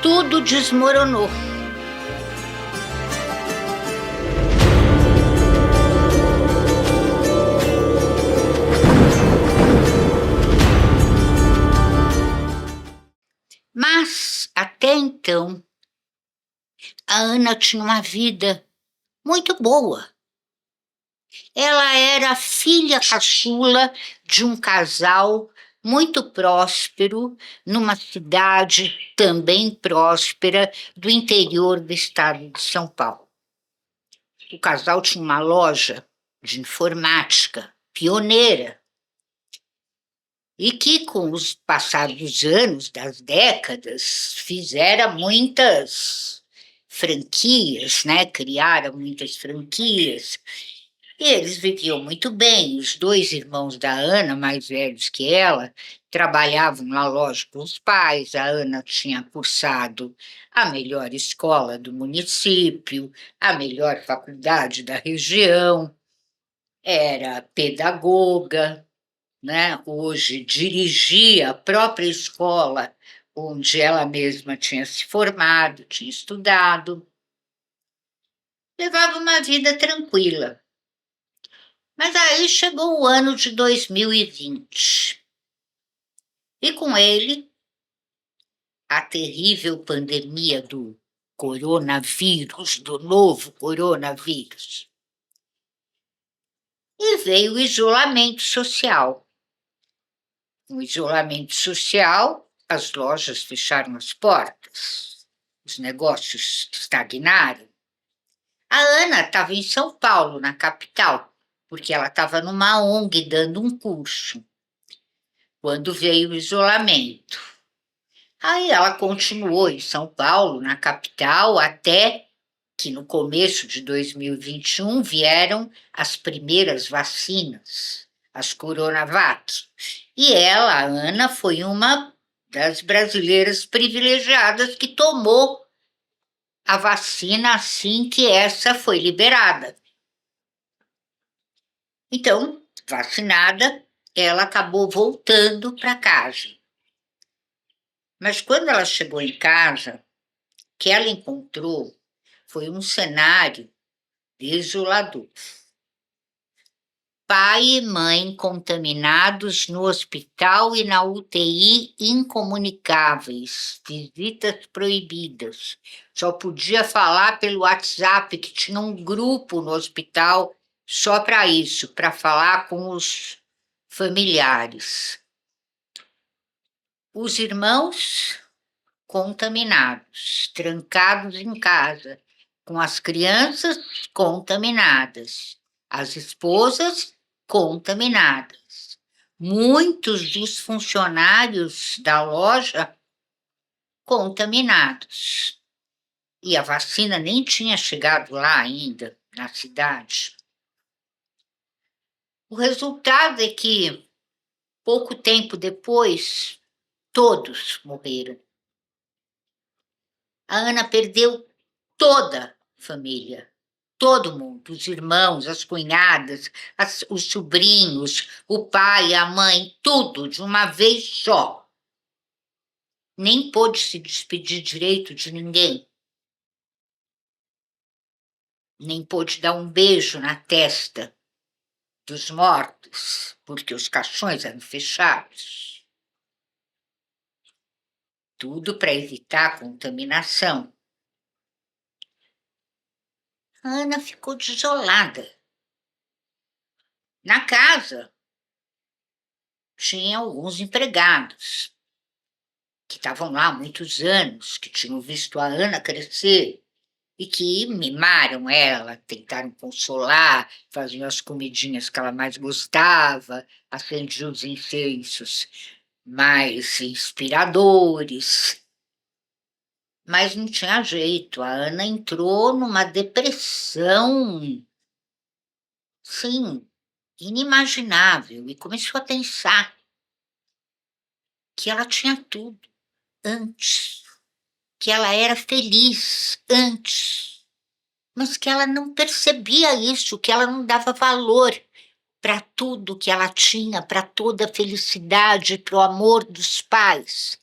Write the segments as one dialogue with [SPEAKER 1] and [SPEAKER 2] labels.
[SPEAKER 1] tudo desmoronou. Mas, até então, a Ana tinha uma vida muito boa. Ela era filha caçula de um casal muito próspero, numa cidade também próspera do interior do estado de São Paulo. O casal tinha uma loja de informática pioneira e que, com os passados anos, das décadas, fizeram muitas franquias, né? Criaram muitas franquias. E eles viviam muito bem. Os dois irmãos da Ana, mais velhos que ela, trabalhavam na loja com os pais. A Ana tinha cursado a melhor escola do município, a melhor faculdade da região, era pedagoga, né? Hoje dirigia a própria escola onde ela mesma tinha se formado, tinha estudado. Levava uma vida tranquila. Mas aí chegou o ano de 2020. E com ele, a terrível pandemia do coronavírus, do novo coronavírus. E veio o isolamento social. No isolamento social, as lojas fecharam as portas, os negócios estagnaram. A Ana estava em São Paulo, na capital, porque ela estava numa ONG dando um curso, quando veio o isolamento. Aí ela continuou em São Paulo, na capital, até que no começo de 2021 vieram as primeiras vacinas, as Coronavac. E ela, a Ana, foi uma das brasileiras privilegiadas que tomou a vacina assim que essa foi liberada. Então, vacinada, ela acabou voltando para casa. Mas quando ela chegou em casa, o que ela encontrou foi um cenário desolador. Pai e mãe contaminados no hospital e na UTI incomunicáveis, visitas proibidas. Só podia falar pelo WhatsApp, que tinha um grupo no hospital só para isso, para falar com os familiares. Os irmãos contaminados, trancados em casa, com as crianças contaminadas, as esposas contaminadas. Muitos dos funcionários da loja contaminados. E a vacina nem tinha chegado lá ainda, na cidade. O resultado é que, pouco tempo depois, todos morreram. A Ana perdeu toda a família, todo mundo, os irmãos, as cunhadas, os sobrinhos, o pai, a mãe, tudo de uma vez só. Nem pôde se despedir direito de ninguém. Nem pôde dar um beijo na testa dos mortos, porque os caixões eram fechados. Tudo para evitar a contaminação. A Ana ficou desolada. Na casa, tinha alguns empregados que estavam lá há muitos anos, que tinham visto a Ana crescer e que mimaram ela, tentaram consolar, faziam as comidinhas que ela mais gostava, acendiam os incensos mais inspiradores. Mas não tinha jeito, a Ana entrou numa depressão, sim, inimaginável, e começou a pensar que ela tinha tudo antes, que ela era feliz antes, mas que ela não percebia isso, que ela não dava valor para tudo que ela tinha, para toda a felicidade, para o amor dos pais.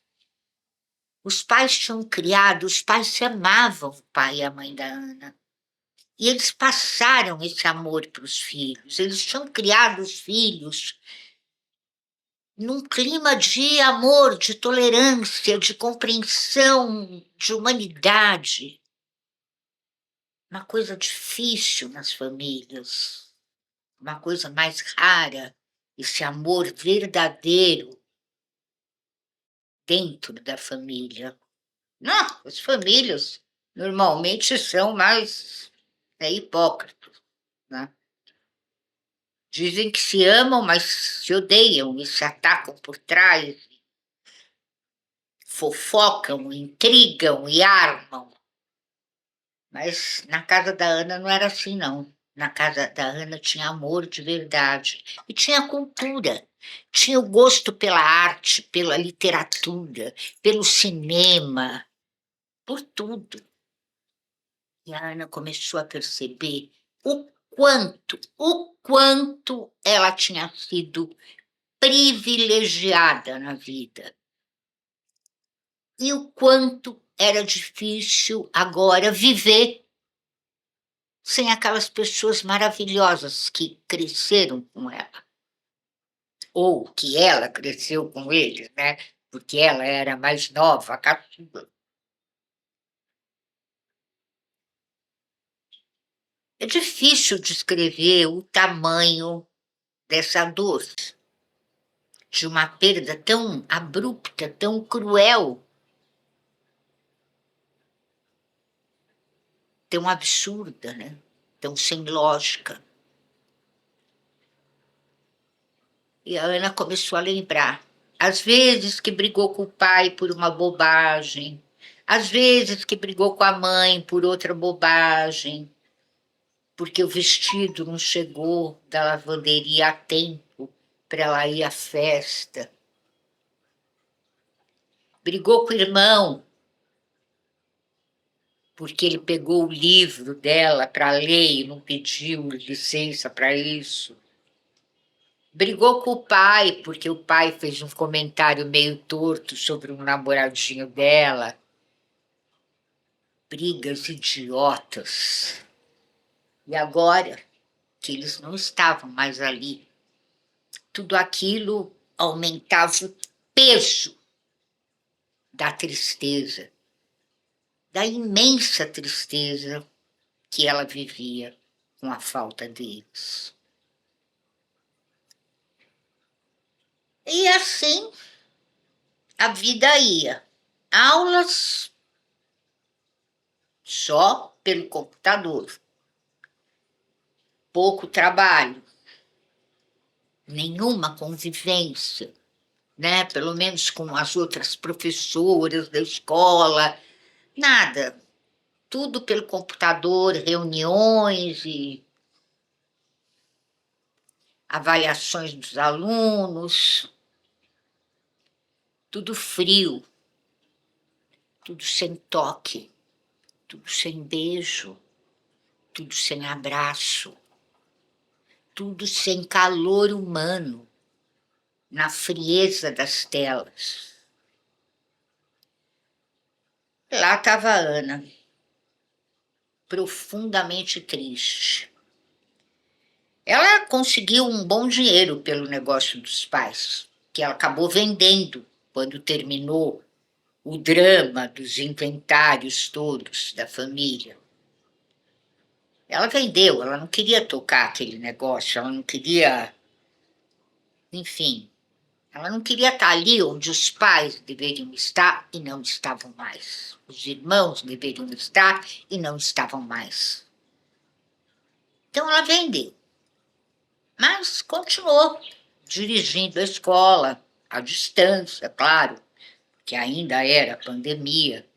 [SPEAKER 1] Os pais tinham criado, os pais se amavam, o pai e a mãe da Ana. E eles passaram esse amor para os filhos. Eles tinham criado os filhos num clima de amor, de tolerância, de compreensão, de humanidade. Uma coisa difícil nas famílias, uma coisa mais rara, esse amor verdadeiro dentro da família. Não, as famílias normalmente são mais hipócritas, né? Dizem que se amam, mas se odeiam e se atacam por trás, fofocam, intrigam e armam. Mas na casa da Ana não era assim, não. Na casa da Ana tinha amor de verdade. E tinha cultura. Tinha o gosto pela arte, pela literatura, pelo cinema, por tudo. E a Ana começou a perceber o quanto ela tinha sido privilegiada na vida. E o quanto era difícil agora viver sem aquelas pessoas maravilhosas que cresceram com ela. Ou que ela cresceu com eles, né? Porque ela era mais nova, a caçula. É difícil descrever o tamanho dessa dor, de uma perda tão abrupta, tão cruel, tão absurda, né? Tão sem lógica. E a Ana começou a lembrar. Às vezes que brigou com o pai por uma bobagem, às vezes que brigou com a mãe por outra bobagem, porque o vestido não chegou da lavanderia a tempo para ela ir à festa. Brigou com o irmão, porque ele pegou o livro dela para ler e não pediu licença para isso. Brigou com o pai, porque o pai fez um comentário meio torto sobre um namoradinho dela. Brigas idiotas. E agora que eles não estavam mais ali, tudo aquilo aumentava o peso da tristeza, da imensa tristeza que ela vivia com a falta deles. E assim a vida ia. Aulas só pelo computador. Pouco trabalho. Nenhuma convivência, né? Pelo menos com as outras professoras da escola. Nada. Tudo pelo computador, reuniões e avaliações dos alunos. Tudo frio. Tudo sem toque. Tudo sem beijo. Tudo sem abraço. Tudo sem calor humano, na frieza das telas. Lá estava a Ana, profundamente triste. Ela conseguiu um bom dinheiro pelo negócio dos pais, que ela acabou vendendo quando terminou o drama dos inventários todos da família. Ela vendeu, ela não queria tocar aquele negócio, ela não queria, enfim, ela não queria estar ali onde os pais deveriam estar e não estavam mais. Os irmãos deveriam estar e não estavam mais. Então ela vendeu, mas continuou dirigindo a escola, à distância, claro, que ainda era pandemia.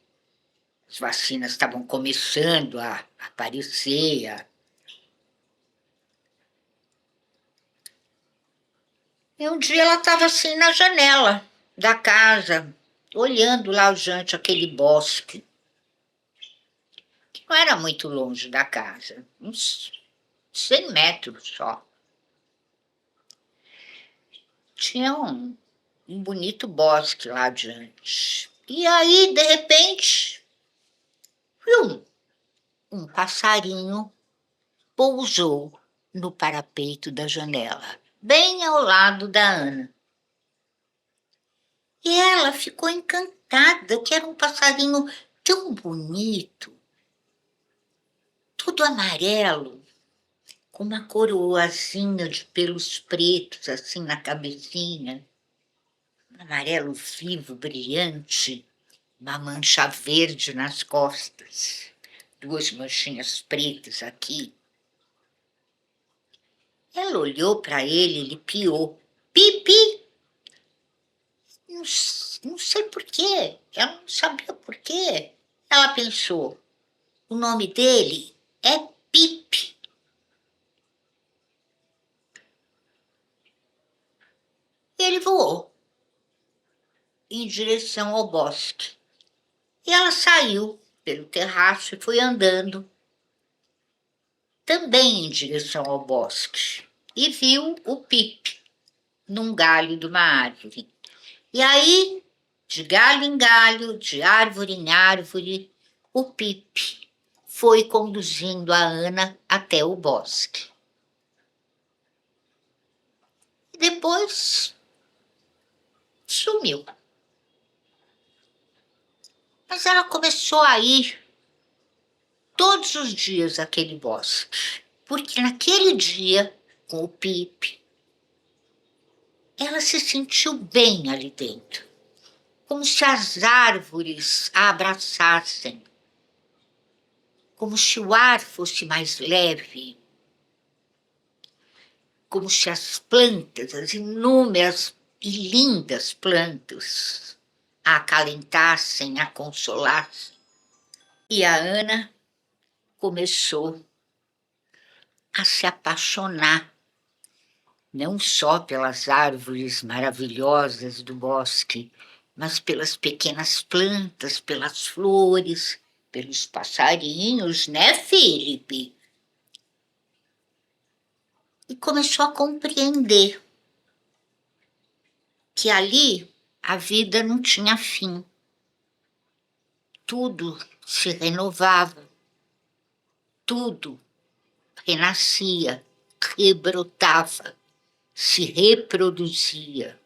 [SPEAKER 1] As vacinas estavam começando a aparecer. E um dia ela estava assim na janela da casa, olhando lá adiante aquele bosque, que não era muito longe da casa, uns 100 metros só. Tinha um bonito bosque lá adiante. E aí, de repente, um passarinho pousou no parapeito da janela, bem ao lado da Ana. E ela ficou encantada, que era um passarinho tão bonito, todo amarelo, com uma coroazinha de pelos pretos, assim, na cabecinha. Um amarelo vivo, brilhante, uma mancha verde nas costas, duas manchinhas pretas aqui. Ela olhou para ele, ele piou. Pipi! Não, não sei por quê. Ela não sabia por quê. Ela pensou, o nome dele é Pipe. Ele voou em direção ao bosque. E ela saiu pelo terraço e foi andando também em direção ao bosque. E viu o Pipe num galho de uma árvore. E aí, de galho em galho, de árvore em árvore, o Pipe foi conduzindo a Ana até o bosque. E depois sumiu. Mas ela começou a ir todos os dias àquele bosque, porque naquele dia, com o Pipe, ela se sentiu bem ali dentro, como se as árvores a abraçassem, como se o ar fosse mais leve, como se as plantas, as inúmeras e lindas plantas, a acalentassem, a consolassem. E a Ana começou a se apaixonar, não só pelas árvores maravilhosas do bosque, mas pelas pequenas plantas, pelas flores, pelos passarinhos, né, Felipe? E começou a compreender que ali a vida não tinha fim. Tudo se renovava, tudo renascia, rebrotava, se reproduzia.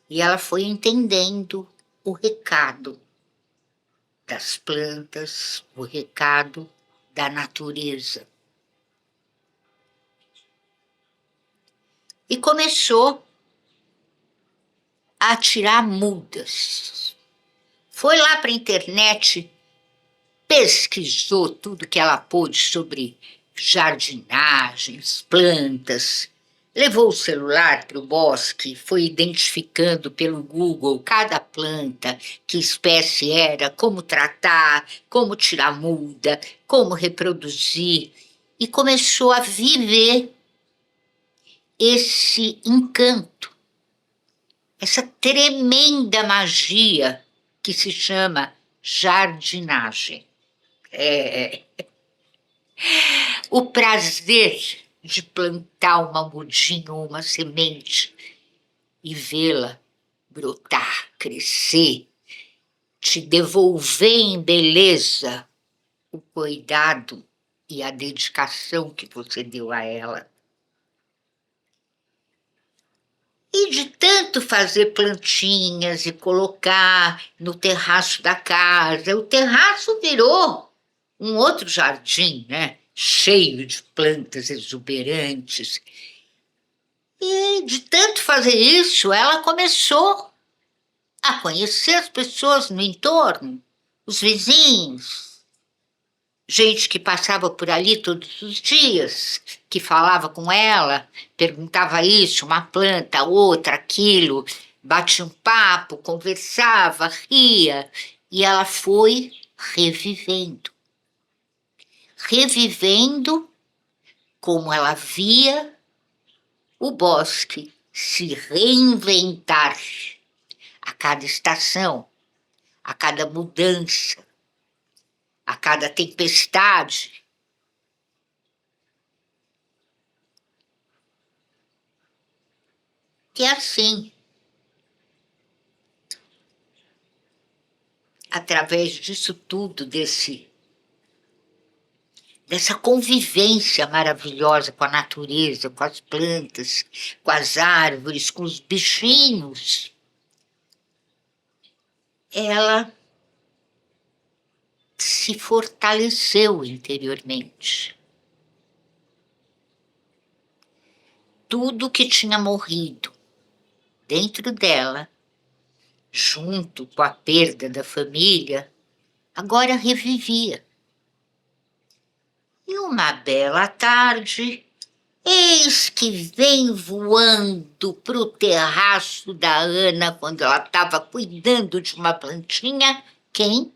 [SPEAKER 1] E ela foi entendendo o recado das plantas, o recado da natureza. E começou a tirar mudas. Foi lá para a internet, pesquisou tudo que ela pôde sobre jardinagens, plantas, levou o celular para o bosque, foi identificando pelo Google cada planta, que espécie era, como tratar, como tirar muda, como reproduzir, e começou a viver esse encanto, essa tremenda magia que se chama jardinagem. O prazer de plantar uma mudinha ou uma semente e vê-la brotar, crescer, te devolver em beleza o cuidado e a dedicação que você deu a ela. E de tanto fazer plantinhas e colocar no terraço da casa, o terraço virou um outro jardim, né? Cheio de plantas exuberantes. E de tanto fazer isso, ela começou a conhecer as pessoas no entorno, os vizinhos, gente que passava por ali todos os dias, que falava com ela, perguntava isso, uma planta, outra, aquilo, batia um papo, conversava, ria, e ela foi revivendo. Revivendo como ela via o bosque se reinventar a cada estação, a cada mudança, a cada tempestade. E assim, através disso tudo, dessa convivência maravilhosa com a natureza, com as plantas, com as árvores, com os bichinhos, ela se fortaleceu interiormente. Tudo que tinha morrido dentro dela, junto com a perda da família, agora revivia. E uma bela tarde, eis que vem voando para o terraço da Ana, quando ela estava cuidando de uma plantinha, quem?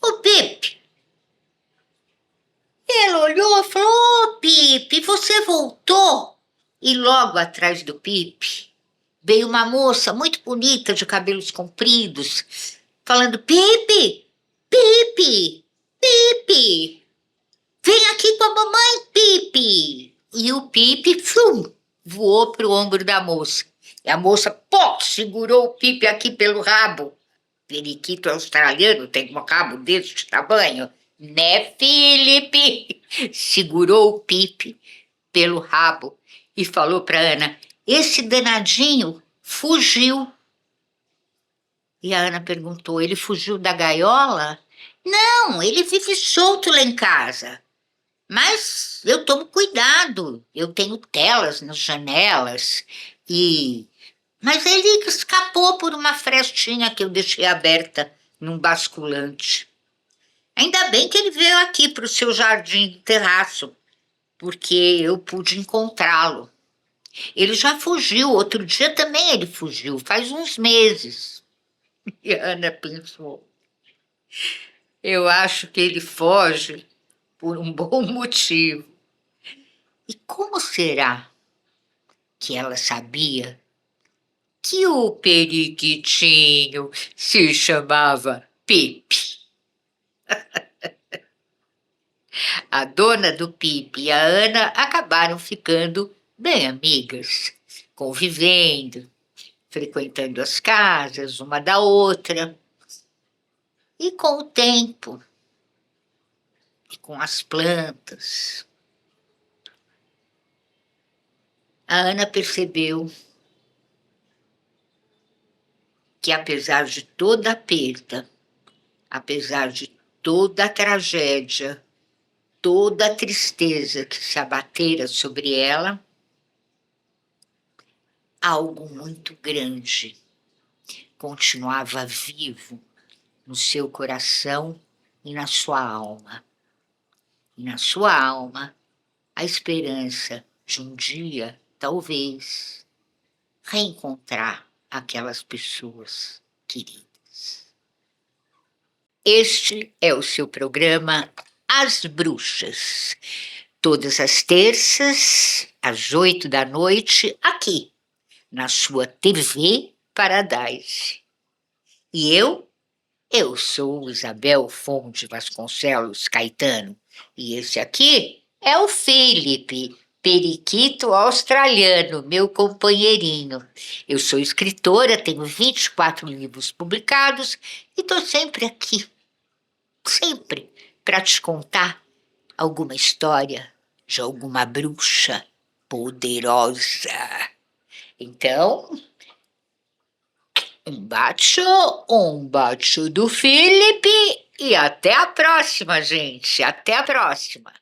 [SPEAKER 1] O Pipe. Ele olhou e falou: "Ô, Pipe, você voltou?" E logo atrás do Pipe veio uma moça muito bonita, de cabelos compridos, falando: "Pipe, Pipe, Pipe, vem aqui com a mamãe, Pipe." E o Pipe, voou para o ombro da moça. E a moça, segurou o Pipe aqui pelo rabo. Periquito australiano tem um rabo deste tamanho, né, Felipe? Segurou o Pipe pelo rabo e falou para Ana: "Esse danadinho fugiu." E a Ana perguntou: "Ele fugiu da gaiola?" "Não, ele vive solto lá em casa. Mas eu tomo cuidado, eu tenho telas nas janelas Mas ele escapou por uma frestinha que eu deixei aberta num basculante. Ainda bem que ele veio aqui para o seu jardim do terraço, porque eu pude encontrá-lo. Ele já fugiu, outro dia também ele fugiu, faz uns meses." E a Ana pensou: "Eu acho que ele foge por um bom motivo." E como será que ela sabia que o periquitinho se chamava Pipe? A dona do Pipe e a Ana acabaram ficando bem amigas, convivendo, frequentando as casas uma da outra. E com o tempo, e com as plantas, a Ana percebeu que, apesar de toda a perda, apesar de toda a tragédia, toda a tristeza que se abatera sobre ela, algo muito grande continuava vivo no seu coração e na sua alma. E na sua alma, a esperança de um dia, talvez, reencontrar aquelas pessoas queridas. Este é o seu programa As Bruxas, todas as terças, às 20h, aqui, na sua TV Paradise. E eu sou Isabel Fonte Vasconcelos Caetano, e esse aqui é o Felipe, periquito australiano, meu companheirinho. Eu sou escritora, tenho 24 livros publicados e estou sempre aqui, sempre, para te contar alguma história de alguma bruxa poderosa. Então, um baixo do Felipe e até a próxima, gente. Até a próxima.